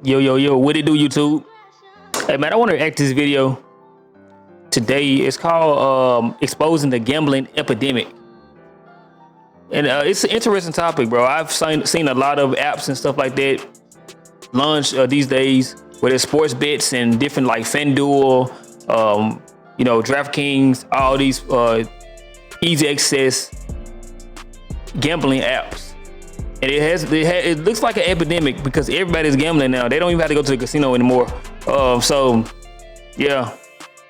Yo, yo, yo, what it do, YouTube? Hey, man, I want to react to this video today. It's called Exposing the Gambling Epidemic. And it's an interesting topic, bro. I've seen a lot of apps and stuff like that launch these days where there's sports bets and different like FanDuel, DraftKings, all these easy access gambling apps. And it looks like an epidemic because everybody's gambling now. They don't even have to go to the casino anymore. So yeah,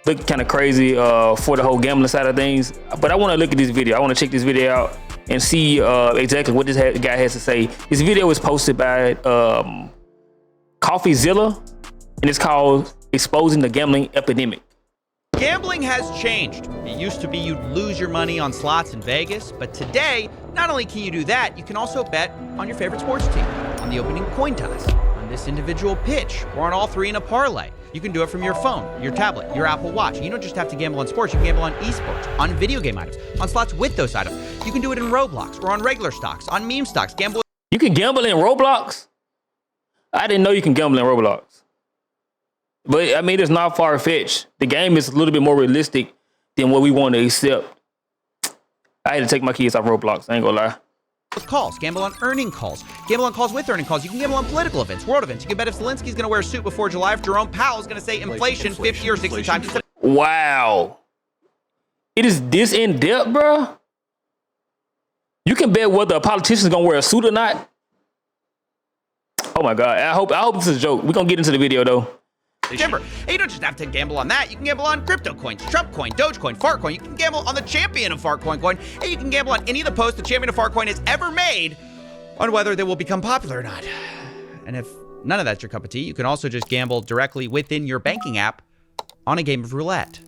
look kind of crazy for the whole gambling side of things. But I want to look at this video. I want to check this video out and see exactly what this guy has to say. This video was posted by CoffeeZilla, and it's called Exposing the Gambling Epidemic. Gambling has changed. It used to be you'd lose your money on slots in Vegas, but today, not only can you do that, you can also bet on your favorite sports team, on the opening coin toss, on this individual pitch, or on all three in a parlay. You can do it from your phone, your tablet, your Apple Watch. You don't just have to gamble on sports, you can gamble on esports, on video game items, on slots with those items. You can do it in Roblox, or on regular stocks, on meme stocks. You can gamble in Roblox? I didn't know you can gamble in Roblox. But I mean, it's not far-fetched. The game is a little bit more realistic than what we want to accept. I had to take my kids off Roblox, I ain't gonna lie. Calls, gamble on earning calls, gamble on calls with earning calls. You can gamble on political events, world events. You can bet if Zelensky's gonna wear a suit before July, if Jerome Powell is gonna say inflation 50 or 60 times. Wow. It is this in-depth, bro? You can bet whether a politician's gonna wear a suit or not? Oh my God, I hope this is a joke. We're gonna get into the video though. Remember, you don't just have to gamble on that. You can gamble on crypto coins, Trump coin, Dogecoin, Fartcoin. You can gamble on the champion of Fartcoin coin, and you can gamble on any of the posts the champion of Fartcoin has ever made on whether they will become popular or not. And if none of that's your cup of tea, you can also just gamble directly within your banking app on a game of roulette,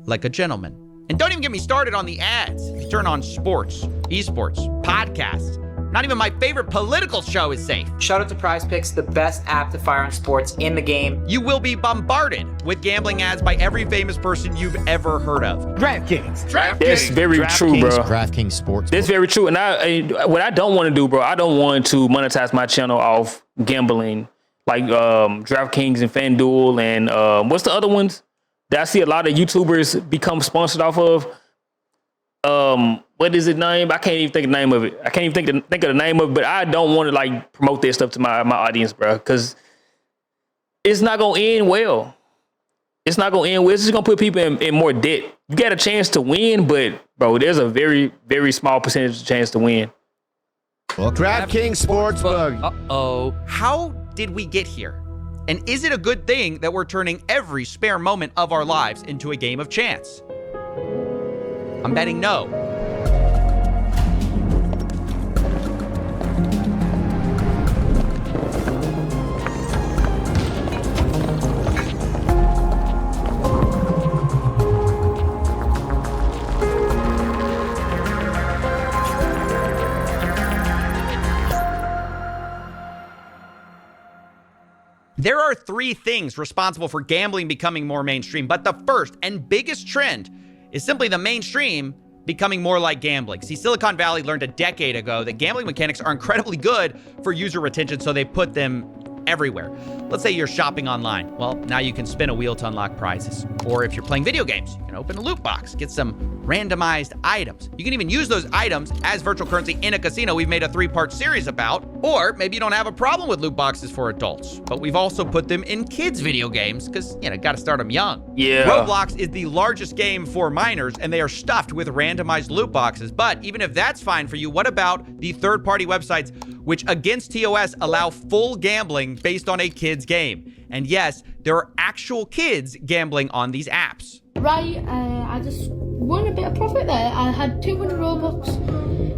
like a gentleman. And don't even get me started on the ads. If you turn on sports, esports, podcasts, not even my favorite political show is safe. Shout out to Prize Picks, the best app to fire on sports in the game. You will be bombarded with gambling ads by every famous person you've ever heard of. DraftKings. That's very true, bro. DraftKings Sports. That's very true. And what I don't want to do, bro, I don't want to monetize my channel off gambling, like DraftKings and FanDuel and what's the other ones that I see a lot of YouTubers become sponsored off of? What is it name? I can't even think of the name of it. I can't even think of the name of it, but I don't want to like promote that stuff to my audience, bro, because it's not gonna end well. It's not gonna end well. It's just gonna put people in more debt. You got a chance to win, but bro, there's a very, very small percentage chance to win. Well, DraftKings Sportsbook. Uh-oh. How did we get here? And is it a good thing that we're turning every spare moment of our lives into a game of chance? I'm betting no. There are three things responsible for gambling becoming more mainstream, but the first and biggest trend is simply the mainstream becoming more like gambling. See, Silicon Valley learned a decade ago that gambling mechanics are incredibly good for user retention, so they put them everywhere. Let's say you're shopping online. Well, now you can spin a wheel to unlock prizes. Or if you're playing video games, you can open a loot box, get some randomized items. You can even use those items as virtual currency in a casino we've made a 3-part series about. Or maybe you don't have a problem with loot boxes for adults, but we've also put them in kids' video games because, gotta start them young. Yeah. Roblox is the largest game for minors, and they are stuffed with randomized loot boxes. But even if that's fine for you, what about the third-party websites which, against TOS, allow full gambling based on a kid's game? And yes, there are actual kids gambling on these apps. Right, I just won a bit of profit there. I had 200 Robux.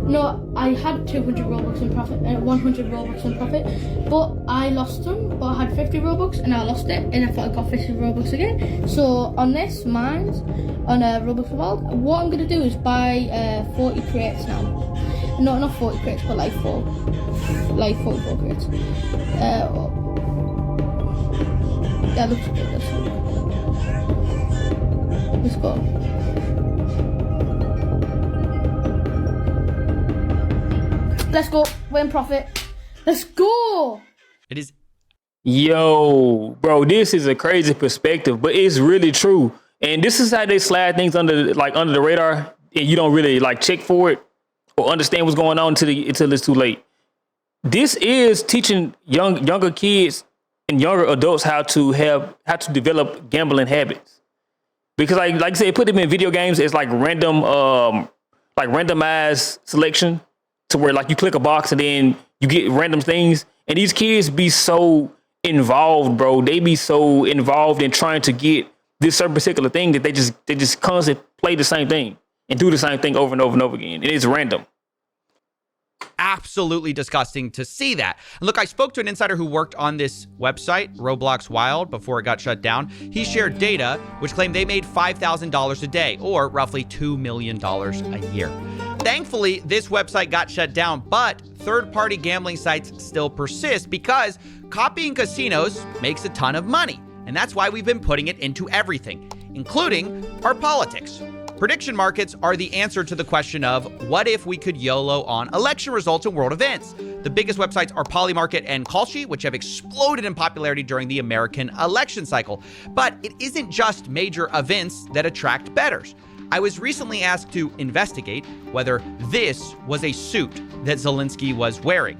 No, I had 200 Robux in profit, 100 Robux in profit, but I lost them. But I had 50 Robux and I lost it, and I thought I got 50 Robux again. So on this, mine's on Robux World, what I'm gonna do is buy 40 crates now. No, not 40 crates, but like 44 crates. That looks good. Let's go. Let's go. We're in profit. Let's go. It is Yo, bro, this is a crazy perspective, but it's really true. And this is how they slide things under the radar, and you don't really like check for it or understand what's going on until it's too late. This is teaching younger kids and younger adults how to develop gambling habits. Because like I said, put them in video games, it's like randomized selection to where like you click a box and then you get random things. And these kids be so involved, bro. They be so involved in trying to get this certain particular thing that they just constantly play the same thing and do the same thing over and over and over again. And it's random. Absolutely disgusting to see that. And look, I spoke to an insider who worked on this website, Roblox Wild, before it got shut down. He shared data which claimed they made $5,000 a day, or roughly $2 million a year. Thankfully, this website got shut down, but third-party gambling sites still persist because copying casinos makes a ton of money. And that's why we've been putting it into everything, including our politics. Prediction markets are the answer to the question of what if we could YOLO on election results and world events. The biggest websites are Polymarket and Kalshi, which have exploded in popularity during the American election cycle. But it isn't just major events that attract bettors. I was recently asked to investigate whether this was a suit that Zelensky was wearing.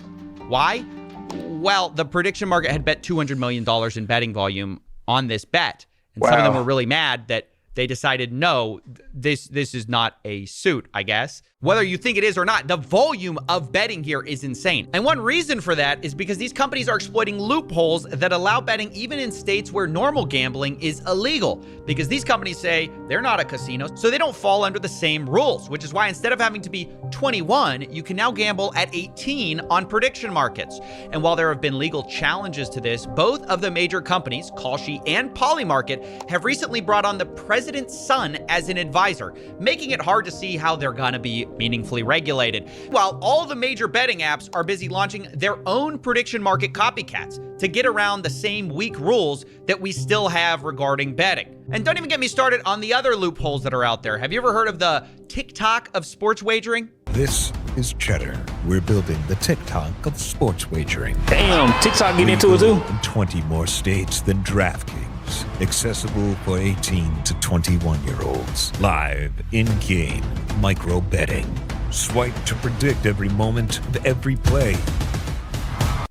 Why? Well, the prediction market had bet $200 million in betting volume on this bet. And some of them were really mad that they decided, no, this is not a suit, I guess. Whether you think it is or not, the volume of betting here is insane. And one reason for that is because these companies are exploiting loopholes that allow betting even in states where normal gambling is illegal. Because these companies say they're not a casino, so they don't fall under the same rules, which is why instead of having to be 21, you can now gamble at 18 on prediction markets. And while there have been legal challenges to this, both of the major companies, Kalshi and Polymarket, have recently brought on the president's son as an advisor, making it hard to see how they're gonna be meaningfully regulated. While all the major betting apps are busy launching their own prediction market copycats to get around the same weak rules that we still have regarding betting. And don't even get me started on the other loopholes that are out there. Have you ever heard of the TikTok of sports wagering? This is Cheddar. We're building the TikTok of sports wagering. Damn, TikTok get into it too. In 20 more states than DraftKings. Accessible for 18 to 21-year-olds. Live, in-game, micro betting. Swipe to predict every moment of every play.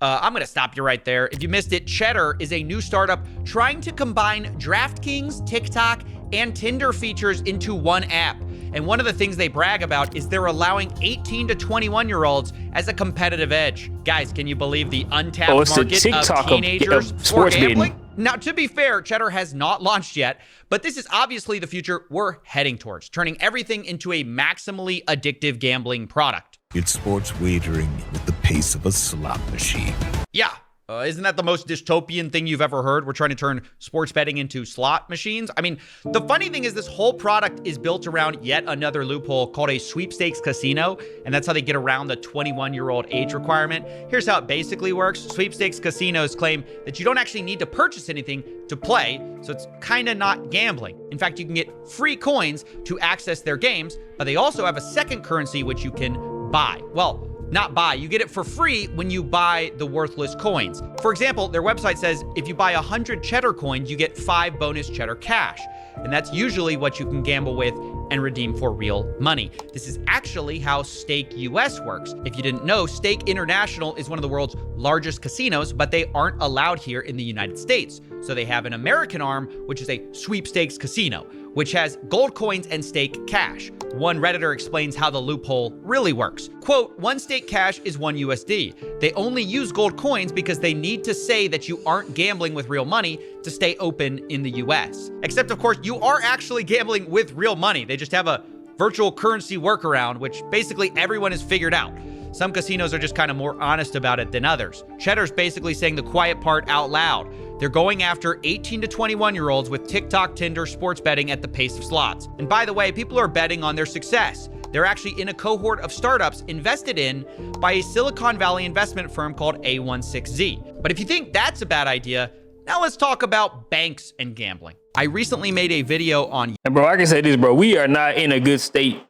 I'm going to stop you right there. If you missed it, Cheddar is a new startup trying to combine DraftKings, TikTok, and Tinder features into one app. And one of the things they brag about is they're allowing 18 to 21-year-olds as a competitive edge. Guys, can you believe the untapped market of teenagers for gambling? Now, to be fair, Cheddar has not launched yet, but this is obviously the future we're heading towards, turning everything into a maximally addictive gambling product. It's sports wagering with the pace of a slot machine. Yeah. Isn't that the most dystopian thing you've ever heard? We're trying to turn sports betting into slot machines. I mean, the funny thing is this whole product is built around yet another loophole called a sweepstakes casino, and that's how they get around the 21-year-old age requirement. Here's how it basically works. Sweepstakes casinos claim that you don't actually need to purchase anything to play, so it's kind of not gambling. In fact, you can get free coins to access their games, but they also have a second currency which you can buy. Well, not buy, you get it for free when you buy the worthless coins. For example, their website says if you buy 100 cheddar coins, you get 5 bonus cheddar cash. And that's usually what you can gamble with and redeem for real money. This is actually how Stake US works. If you didn't know, Stake International is one of the world's largest casinos, but they aren't allowed here in the United States. So they have an American arm, which is a sweepstakes casino, which has gold coins and stake cash. One Redditor explains how the loophole really works. Quote, one stake cash is 1 USD. They only use gold coins because they need to say that you aren't gambling with real money to stay open in the US. Except, of course, you are actually gambling with real money. They just have a virtual currency workaround, which basically everyone has figured out. Some casinos are just kind of more honest about it than others. Cheddar's basically saying the quiet part out loud. They're going after 18 to 21-year-olds with TikTok, Tinder, sports betting at the pace of slots. And by the way, people are betting on their success. They're actually in a cohort of startups invested in by a Silicon Valley investment firm called A16Z. But if you think that's a bad idea, now let's talk about banks and gambling. I recently made a video on... And bro, I can say this, bro. We are not in a good state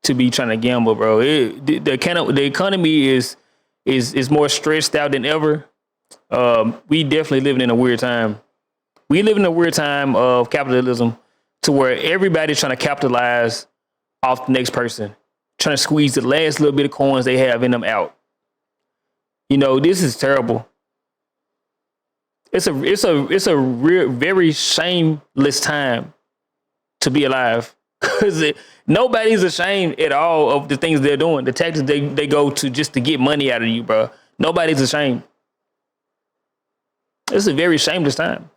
to be trying to gamble, bro. The economy is more stressed out than ever. We definitely living in a weird time. We live in a weird time of capitalism to where everybody's trying to capitalize off the next person, trying to squeeze the last little bit of coins they have in them out. You know, this is terrible. It's a real, very shameless time to be alive, because nobody's ashamed at all of the things they're doing, the tactics they go to just to get money out of you, bro. Nobody's ashamed. It's a very shameless time.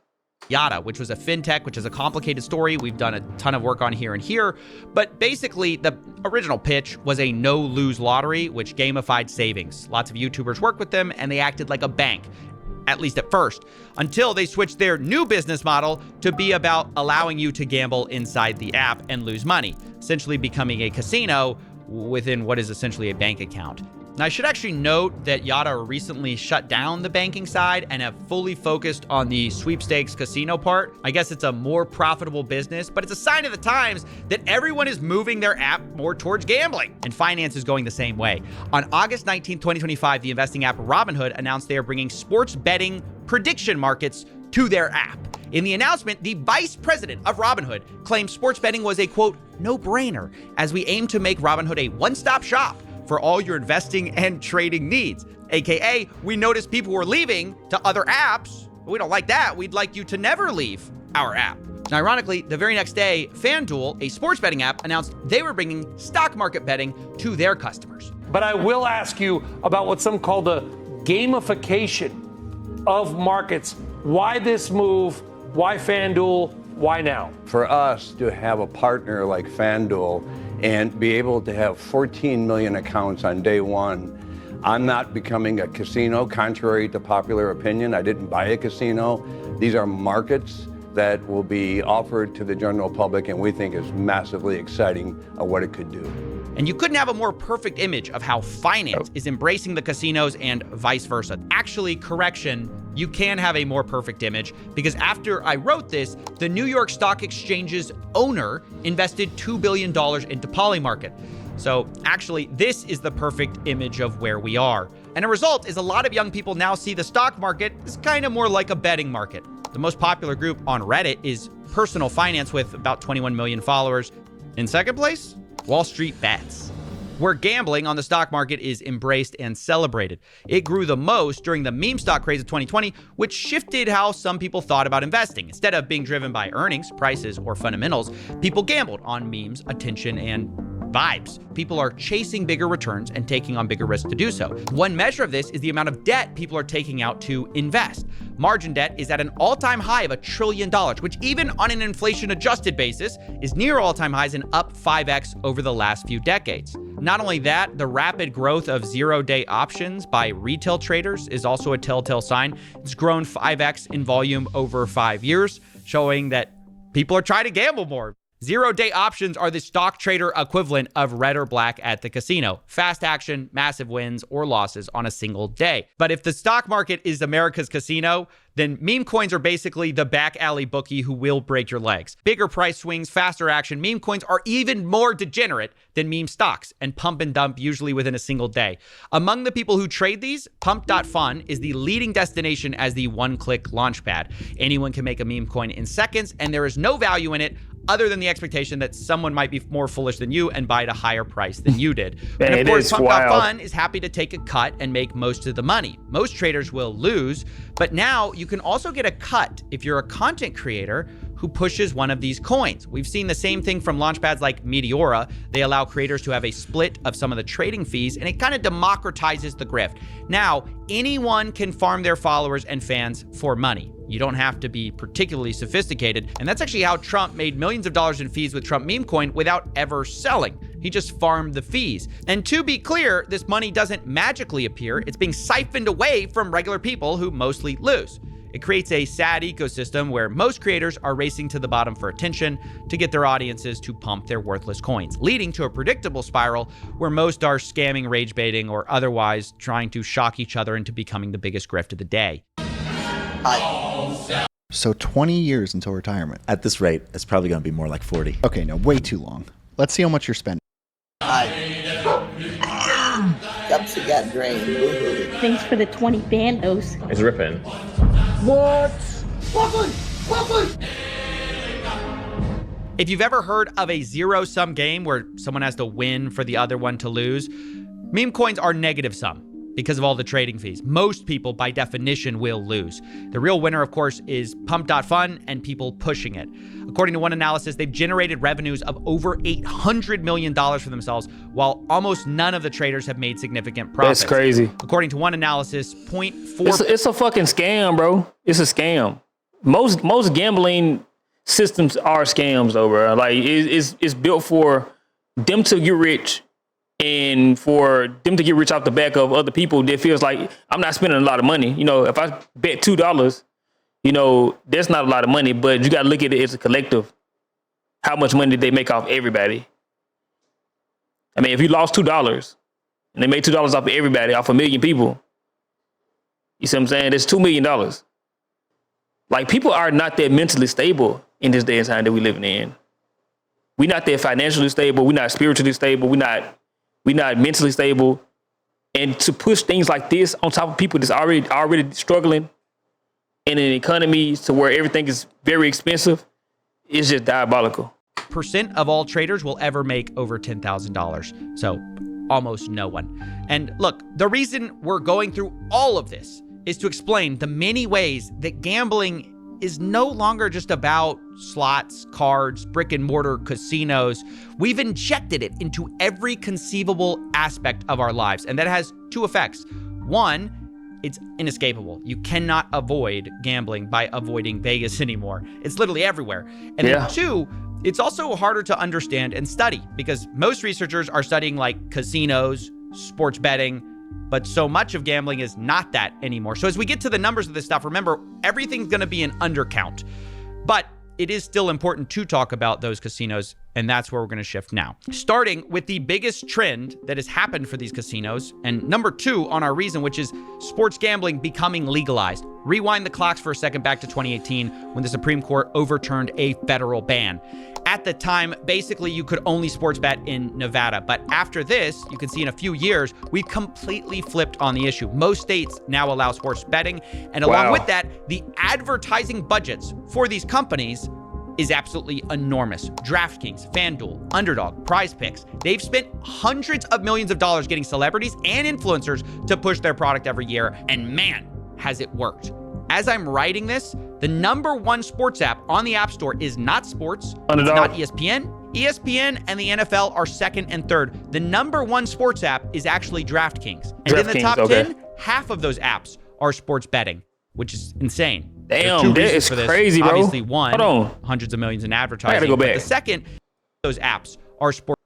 Yada, which was a fintech, which is a complicated story we've done a ton of work on here and here. But basically, the original pitch was a no-lose lottery, which gamified savings. Lots of YouTubers worked with them, and they acted like a bank, at least at first, until they switched their new business model to be about allowing you to gamble inside the app and lose money, essentially becoming a casino within what is essentially a bank account. Now, I should actually note that Yada recently shut down the banking side and have fully focused on the sweepstakes casino part. I guess it's a more profitable business, but it's a sign of the times that everyone is moving their app more towards gambling, and finance is going the same way. On August 19, 2025, the investing app Robinhood announced they are bringing sports betting prediction markets to their app. In the announcement, the vice president of Robinhood claimed sports betting was a, quote, no-brainer, as we aim to make Robinhood a one-stop shop for all your investing and trading needs. AKA, we noticed people were leaving to other apps. We don't like that. We'd like you to never leave our app. Now, ironically, the very next day, FanDuel, a sports betting app, announced they were bringing stock market betting to their customers. But I will ask you about what some call the gamification of markets. Why this move? Why FanDuel? Why now? For us to have a partner like FanDuel and be able to have 14 million accounts on day one, I'm not becoming a casino, contrary to popular opinion. I didn't buy a casino. These are markets that will be offered to the general public, and we think is massively exciting of what it could do. And you couldn't have a more perfect image of how finance is embracing the casinos and vice versa. Actually, correction, you can have a more perfect image, because after I wrote this, the New York Stock Exchange's owner invested $2 billion into Polymarket. So actually, this is the perfect image of where we are. And a result is a lot of young people now see the stock market as kind of more like a betting market. The most popular group on Reddit is personal finance with about 21 million followers. In second place, Wall Street Bets, where gambling on the stock market is embraced and celebrated. It grew the most during the meme stock craze of 2020, which shifted how some people thought about investing. Instead of being driven by earnings, prices, or fundamentals, people gambled on memes, attention, and vibes. People are chasing bigger returns and taking on bigger risks to do so. One measure of this is the amount of debt people are taking out to invest. Margin debt is at an all-time high of $1 trillion, which even on an inflation-adjusted basis is near all-time highs and up 5x over the last few decades. Not only that, the rapid growth of zero-day options by retail traders is also a telltale sign. It's grown 5x in volume over 5 years, showing that people are trying to gamble more. Zero-day options are the stock trader equivalent of red or black at the casino. Fast action, massive wins or losses on a single day. But if the stock market is America's casino, then meme coins are basically the back alley bookie who will break your legs. Bigger price swings, faster action. Meme coins are even more degenerate than meme stocks and pump and dump usually within a single day. Among the people who trade these, Pump.fun is the leading destination as the one-click launchpad. Anyone can make a meme coin in seconds, and there is no value in it other than the expectation that someone might be more foolish than you and buy at a higher price than you did. And of course, Pump.fun is happy to take a cut and make most of the money. Most traders will lose, but now you can also get a cut if you're a content creator who pushes one of these coins. We've seen the same thing from launchpads like Meteora. They allow creators to have a split of some of the trading fees, and it kind of democratizes the grift. Now, anyone can farm their followers and fans for money. You don't have to be particularly sophisticated. And that's actually how Trump made millions of dollars in fees with Trump meme coin without ever selling. He just farmed the fees. And to be clear, this money doesn't magically appear. It's being siphoned away from regular people who mostly lose. It creates a sad ecosystem where most creators are racing to the bottom for attention to get their audiences to pump their worthless coins, leading to a predictable spiral where most are scamming, rage baiting, or otherwise trying to shock each other into becoming the biggest grift of the day. So 20 years until retirement. At this rate, it's probably going to be more like 40. Okay, no, way too long. Let's see how much you're spending. I cups that got drained. Woo-hoo. Thanks for the 20 bandos. It's ripping. What? If you've ever heard of a zero-sum game where someone has to win for the other one to lose, meme coins are negative sum because of all the trading fees. Most people, by definition, will lose. The real winner, of course, is Pump.Fun and people pushing it. According to one analysis, they've generated revenues of over $800 million for themselves, while almost none of the traders have made significant profits. That's crazy. According to one analysis, 0.4... It's a fucking scam, bro. It's a scam. Most gambling systems are scams, though, bro. Like, it's built for them to get rich and for them to get rich off the back of other people that feels like I'm not spending a lot of money. You know, if I bet $2, you know, that's not a lot of money, but you got to look at it as a collective. How much money did they make off everybody? I mean, if you lost $2 and they made $2 off of everybody, off 1 million people, you see what I'm saying? That's $2 million. Like, people are not that mentally stable in this day and time that we're living in. We're not that financially stable. We're not spiritually stable. We're not mentally stable. And to push things like this on top of people that's already struggling in an economy to where everything is very expensive is just diabolical. Percent of all traders will ever make over $10,000. So almost no one. And look, the reason we're going through all of this is to explain the many ways that gambling is no longer just about slots, cards, brick and mortar casinos. We've injected it into every conceivable aspect of our lives. And that has two effects. One, it's inescapable. You cannot avoid gambling by avoiding Vegas anymore. It's literally everywhere. And then two, it's also harder to understand and study because most researchers are studying like casinos, sports betting, but so much of gambling is not that anymore. So as we get to the numbers of this stuff, remember, everything's going to be an undercount. But it is still important to talk about those casinos, and that's where we're going to shift now. Starting with the biggest trend that has happened for these casinos, and number 2 on our reason, which is sports gambling becoming legalized. Rewind the clocks for a second back to 2018 when the Supreme Court overturned a federal ban. At the time, basically, you could only sports bet in Nevada. But after this, you can see in a few years, we've completely flipped on the issue. Most states now allow sports betting. And along with that, the advertising budgets for these companies is absolutely enormous. DraftKings, FanDuel, Underdog, Prize Picks, they've spent hundreds of millions of dollars getting celebrities and influencers to push their product every year. And man, has it worked. As I'm writing this, the number 1 sports app on the App Store is not sports. Underdog. It's not ESPN. ESPN and the NFL are second and third. The number 1 sports app is actually DraftKings. And in the top 10, half of those apps are sports betting, which is insane. Damn, that is crazy, bro. Obviously, one, hold on, hundreds of millions in advertising. I gotta go back. The second, those apps are sports.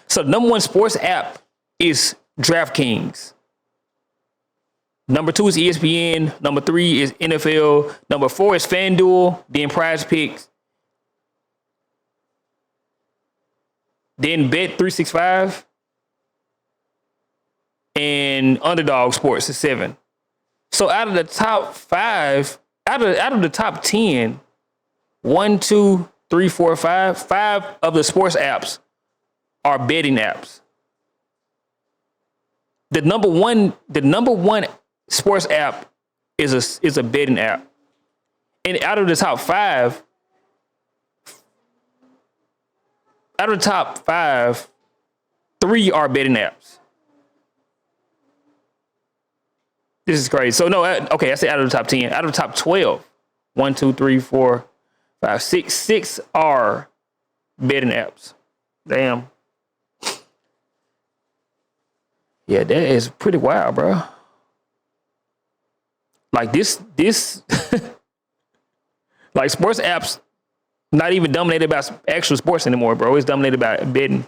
So the number 1 sports app is DraftKings. Number 2 is ESPN. Number 3 is NFL. Number 4 is FanDuel. Then Prize Picks. Then Bet365. And Underdog Sports is 7. So out of the top 5, out of the top 10, 1, 2, 3, 4, 5 of the sports apps are betting apps. The number one sports app is a betting app. And out of the top 5, 3 are betting apps. This is crazy. So no, okay, I said out of the top 10. Out of the top 12, 1, 2, 3, 4, 5, 6 are betting apps. Damn. Yeah, that is pretty wild, bro. Like this like sports apps not even dominated by actual sports anymore, bro. It's dominated by betting,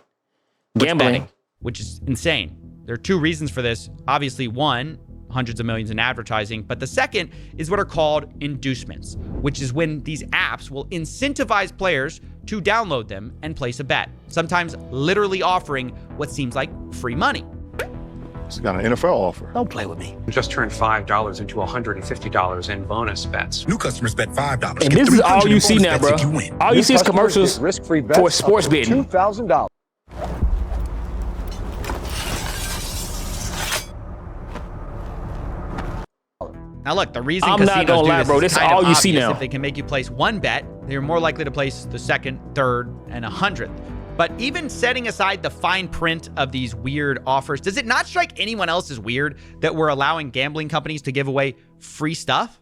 gambling, betting, which is insane. There are 2 reasons for this. Obviously, one, hundreds of millions in advertising, but the second is what are called inducements, which is when these apps will incentivize players to download them and place a bet, sometimes literally offering what seems like free money. It's got an NFL offer. Don't play with me. Just turned $5 into $150 in bonus bets. New customers bet $5. And this is all you see now, bro. All you see is commercials for sports betting. $2,000. Now look, the reason I'm casinos not gonna do lie, this bro. is This is kind of all you see obvious. now. If they can make you place one bet, they're more likely to place the second, third, and 100th. But even setting aside the fine print of these weird offers, does it not strike anyone else as weird that we're allowing gambling companies to give away free stuff?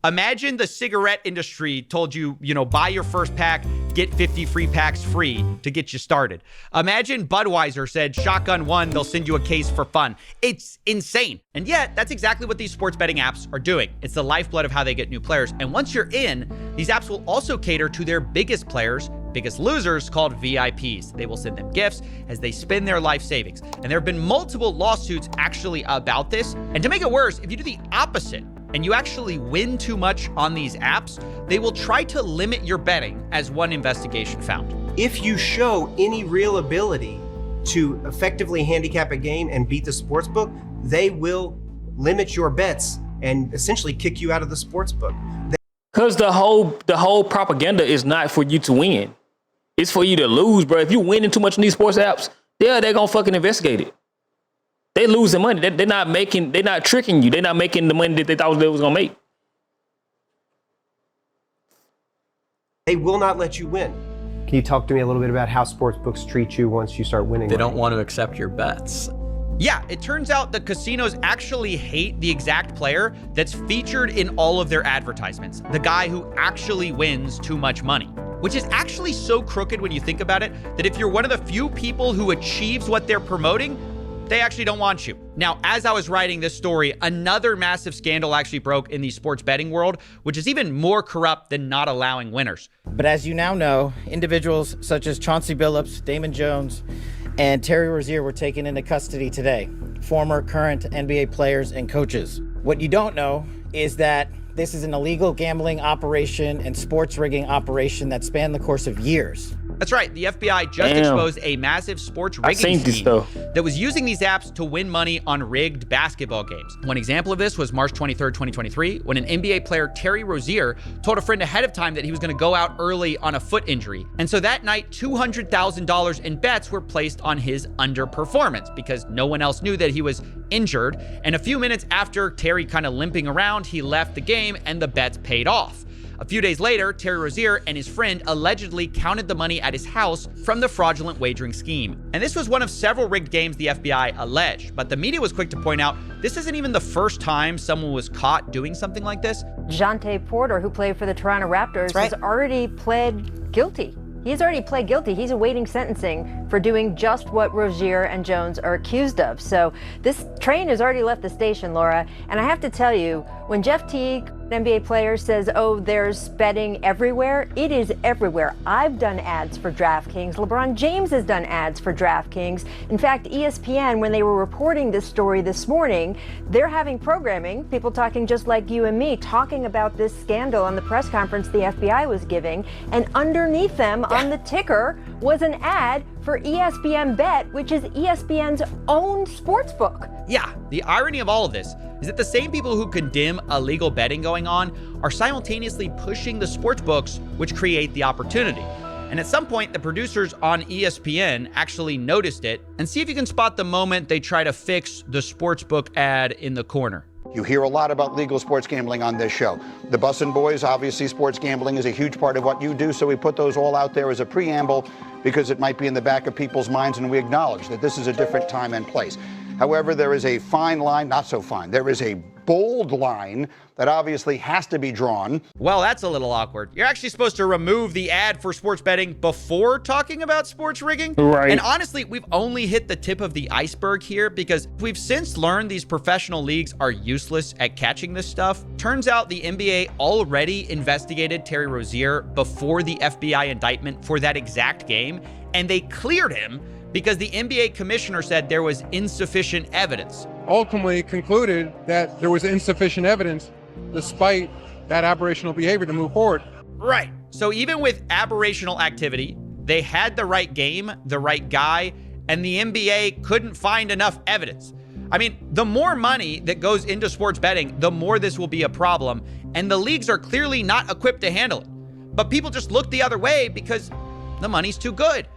Imagine the cigarette industry told you, buy your first pack, get 50 free packs free to get you started. Imagine Budweiser said, shotgun one, they'll send you a case for fun. It's insane. And yet, that's exactly what these sports betting apps are doing. It's the lifeblood of how they get new players. And once you're in, these apps will also cater to their biggest players, biggest losers, called VIPs. They will send them gifts as they spend their life savings. And there have been multiple lawsuits actually about this. And to make it worse, if you do the opposite, and you actually win too much on these apps, they will try to limit your betting, as one investigation found. If you show any real ability to effectively handicap a game and beat the sportsbook, they will limit your bets and essentially kick you out of the sportsbook. Because the whole propaganda is not for you to win. It's for you to lose, bro. If you winning too much in these sports apps, they're gonna fucking investigate it. They losing money. They're not tricking you. They're not making the money that they thought they was gonna make. They will not let you win. Can you talk to me a little bit about how sportsbooks treat you once you start winning? They don't want to accept your bets. Yeah, it turns out the casinos actually hate the exact player that's featured in all of their advertisements. The guy who actually wins too much money. Which is actually so crooked when you think about it, that if you're one of the few people who achieves what they're promoting, they actually don't want you. Now, as I was writing this story, another massive scandal actually broke in the sports betting world, which is even more corrupt than not allowing winners. But as you now know, individuals such as Chauncey Billups, Damon Jones, and Terry Rozier were taken into custody today. Former, current NBA players and coaches. What you don't know is that this is an illegal gambling operation and sports rigging operation that spanned the course of years. That's right. The FBI just exposed a massive sports rigging scheme that was using these apps to win money on rigged basketball games. One example of this was March 23rd, 2023, when an NBA player, Terry Rozier, told a friend ahead of time that he was going to go out early on a foot injury. And so that night, $200,000 in bets were placed on his underperformance because no one else knew that he was injured. And a few minutes after Terry kind of limping around, he left the game and the bets paid off. A few days later, Terry Rozier and his friend allegedly counted the money at his house from the fraudulent wagering scheme. And this was one of several rigged games the FBI alleged, but the media was quick to point out this isn't even the first time someone was caught doing something like this. Jonte Porter, who played for the Toronto Raptors, has already pled guilty. He's already pled guilty. He's awaiting sentencing for doing just what Rozier and Jones are accused of. So this train has already left the station, Laura. And I have to tell you, when Jeff Teague, an NBA player, says, oh, there's betting everywhere, it is everywhere. I've done ads for DraftKings. LeBron James has done ads for DraftKings. In fact, ESPN, when they were reporting this story this morning, they're having programming, people talking just like you and me, talking about this scandal on the press conference the FBI was giving. And underneath them on the ticker was an ad for ESPN Bet, which is ESPN's own sportsbook. Yeah, the irony of all of this is that the same people who condemn illegal betting going on are simultaneously pushing the sports books which create the opportunity. And at some point, the producers on ESPN actually noticed it. And see if you can spot the moment they try to fix the sportsbook ad in the corner. You hear a lot about legal sports gambling on this show. The Bussin' Boys, obviously sports gambling is a huge part of what you do, so we put those all out there as a preamble because it might be in the back of people's minds, and we acknowledge that this is a different time and place. However, there is a fine line, not so fine, there is a bold line that obviously has to be drawn. Well, that's a little awkward. You're actually supposed to remove the ad for sports betting before talking about sports rigging. Right. And honestly, we've only hit the tip of the iceberg here because we've since learned these professional leagues are useless at catching this stuff. Turns out the NBA already investigated Terry Rozier before the FBI indictment for that exact game, and they cleared him because the NBA commissioner said there was insufficient evidence. Ultimately concluded that there was insufficient evidence despite that aberrational behavior to move forward. Right. So even with aberrational activity, they had the right game, the right guy, and the NBA couldn't find enough evidence. I mean, the more money that goes into sports betting, the more this will be a problem, and the leagues are clearly not equipped to handle it. But people just look the other way because the money's too good.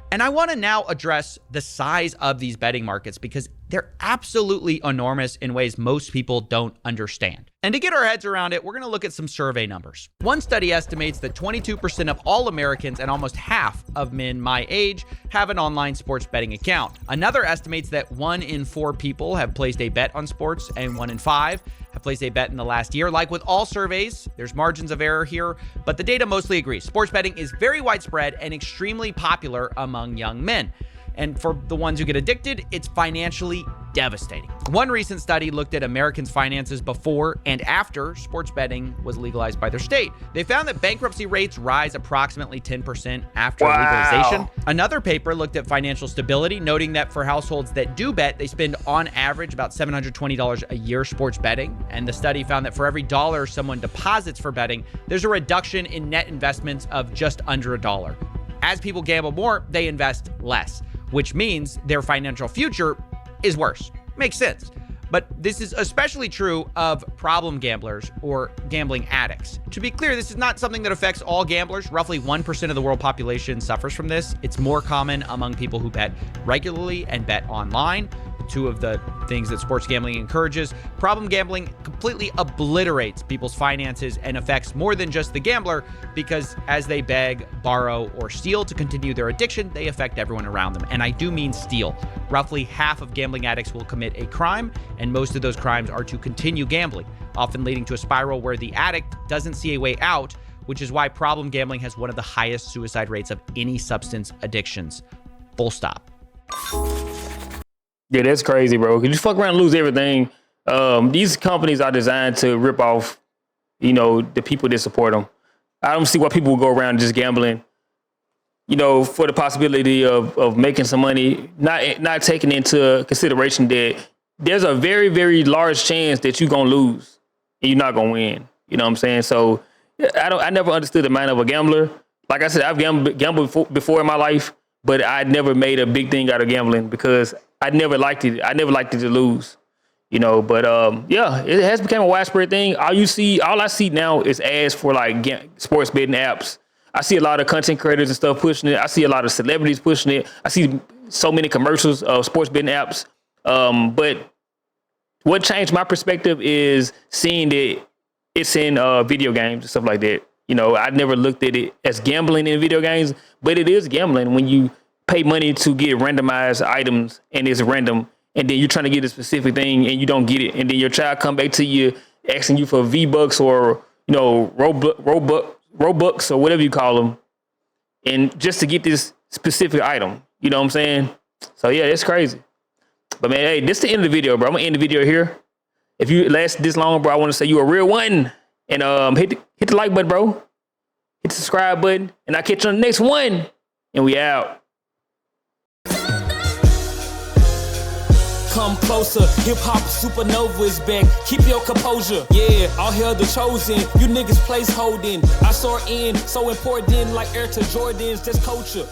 And I want to now address the size of these betting markets because they're absolutely enormous in ways most people don't understand. And to get our heads around it, we're going to look at some survey numbers. One study estimates that 22% of all Americans and almost half of men my age have an online sports betting account. Another estimates that 1 in 4 people have placed a bet on sports, and 1 in 5 have placed a bet in the last year. Like with all surveys, there's margins of error here, but the data mostly agrees. Sports betting is very widespread and extremely popular among young men. And for the ones who get addicted, it's financially devastating. One recent study looked at Americans' finances before and after sports betting was legalized by their state. They found that bankruptcy rates rise approximately 10% after legalization. Another paper looked at financial stability, noting that for households that do bet, they spend on average about $720 a year sports betting. And the study found that for every dollar someone deposits for betting, there's a reduction in net investments of just under $1. As people gamble more, they invest less, which means their financial future is worse. Makes sense. But this is especially true of problem gamblers or gambling addicts. To be clear, this is not something that affects all gamblers. Roughly 1% of the world population suffers from this. It's more common among people who bet regularly and bet online, two of the things that sports gambling encourages. Problem gambling completely obliterates people's finances and affects more than just the gambler, because as they beg, borrow, or steal to continue their addiction, they affect everyone around them. And I do mean steal. Roughly half of gambling addicts will commit a crime, and most of those crimes are to continue gambling, often leading to a spiral where the addict doesn't see a way out, which is why problem gambling has one of the highest suicide rates of any substance addictions. Full stop. Yeah, that's crazy, bro. Cause you fuck around and lose everything. These companies are designed to rip off, the people that support them. I don't see why people will go around just gambling, for the possibility of making some money, not taking into consideration that there's a very, very large chance that you're gonna lose and you're not gonna win. You know what I'm saying? So I never understood the mind of a gambler. Like I said, I've gambled before in my life, but I never made a big thing out of gambling because I never liked it. I never liked it to lose, But yeah, it has become a widespread thing. All I see now is ads for like sports betting apps. I see a lot of content creators and stuff pushing it. I see a lot of celebrities pushing it. I see so many commercials of sports betting apps. But what changed my perspective is seeing that it's in video games and stuff like that. I never looked at it as gambling in video games, but it is gambling when you pay money to get randomized items and it's random, and then you're trying to get a specific thing and you don't get it, and then your child come back to you asking you for V-Bucks or Robux or whatever you call them, and just to get this specific item. You know what I'm saying? So yeah, it's crazy. But man, hey, this is the end of the video, bro. I'm gonna end the video here. If you last this long, bro, I want to say you a real one, and hit the like button, bro. Hit the subscribe button, and I'll catch you on the next one. And we out. Come closer, hip-hop supernova is back. Keep your composure, yeah, all hail the chosen. You niggas place holding. I soar in, so important like Air to Jordans. Just culture.